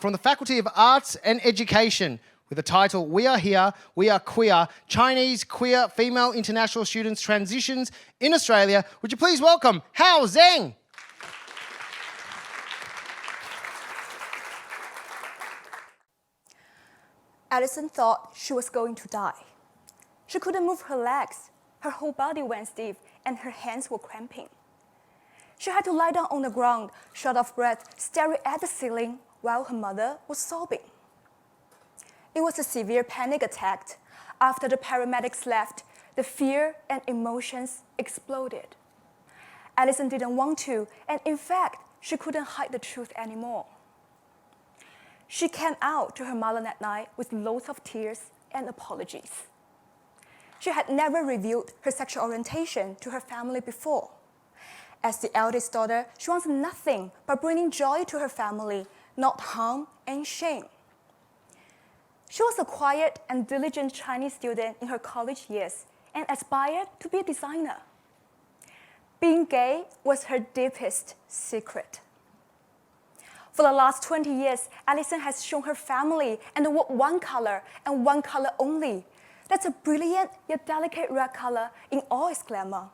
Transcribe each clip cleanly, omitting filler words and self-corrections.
from the Faculty of Arts and Education with the title We Are Here, We Are Queer, Chinese Queer Female International Students Transitions in Australia. Would you please welcome Hao Zheng? Alison thought she was going to die. She couldn't move her legs, her whole body went stiff, and her hands were cramping. She had to lie down on the ground, short of breath, staring at the ceiling while her mother was sobbing. It was a severe panic attack. After the paramedics left, the fear and emotions exploded. Alison didn't want to, and in fact, she couldn't hide the truth anymore. She came out to her mother that night with loads of tears and apologies. She had never revealed her sexual orientation to her family before. As the eldest daughter, she wants nothing but bringing joy to her family, not harm and shame. She was a quiet and diligent Chinese student in her college years and aspired to be a designer. Being gay was her deepest secret. For the last 20 years, Alison has shown her family and the world one color and one color only. That's a brilliant yet delicate red color in all its glamour.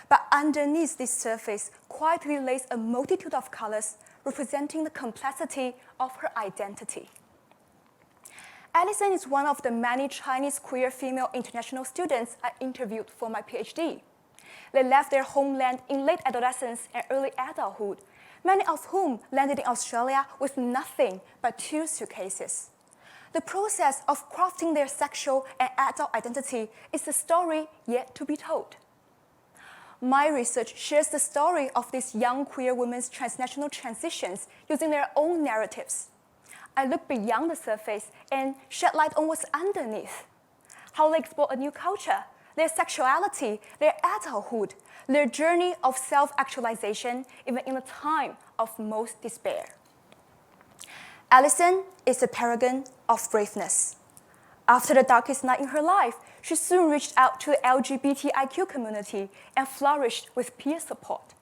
But underneath this surface quietly lays a multitude of colors representing the complexity of her identity. Alison is one of the many Chinese queer female international students I interviewed for my PhD. They left their homeland in late adolescence and early adulthood, many of whom landed in Australia with nothing but 2 suitcases. The process of crafting their sexual and adult identity is a story yet to be told. My research shares the story of these young queer women's transnational transitions using their own narratives. I look beyond the surface and shed light on what's underneath. How they explore a new culture, their sexuality, their adulthood, their journey of self-actualization, even in a time of most despair. Alison is a paragon of braveness. After the darkest night in her life, she soon reached out to the LGBTIQ community and flourished with peer support.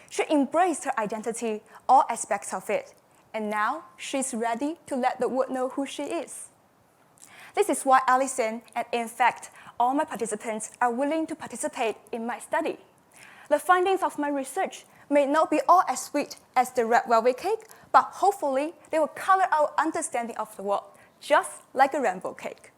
She embraced her identity, all aspects of it, and now she's ready to let the world know who she is. This is why Alison, and in fact, all my participants are willing to participate in my study. The findings of my research may not be all as sweet as the red velvet cake, but hopefully they will color our understanding of the world, just like a rainbow cake.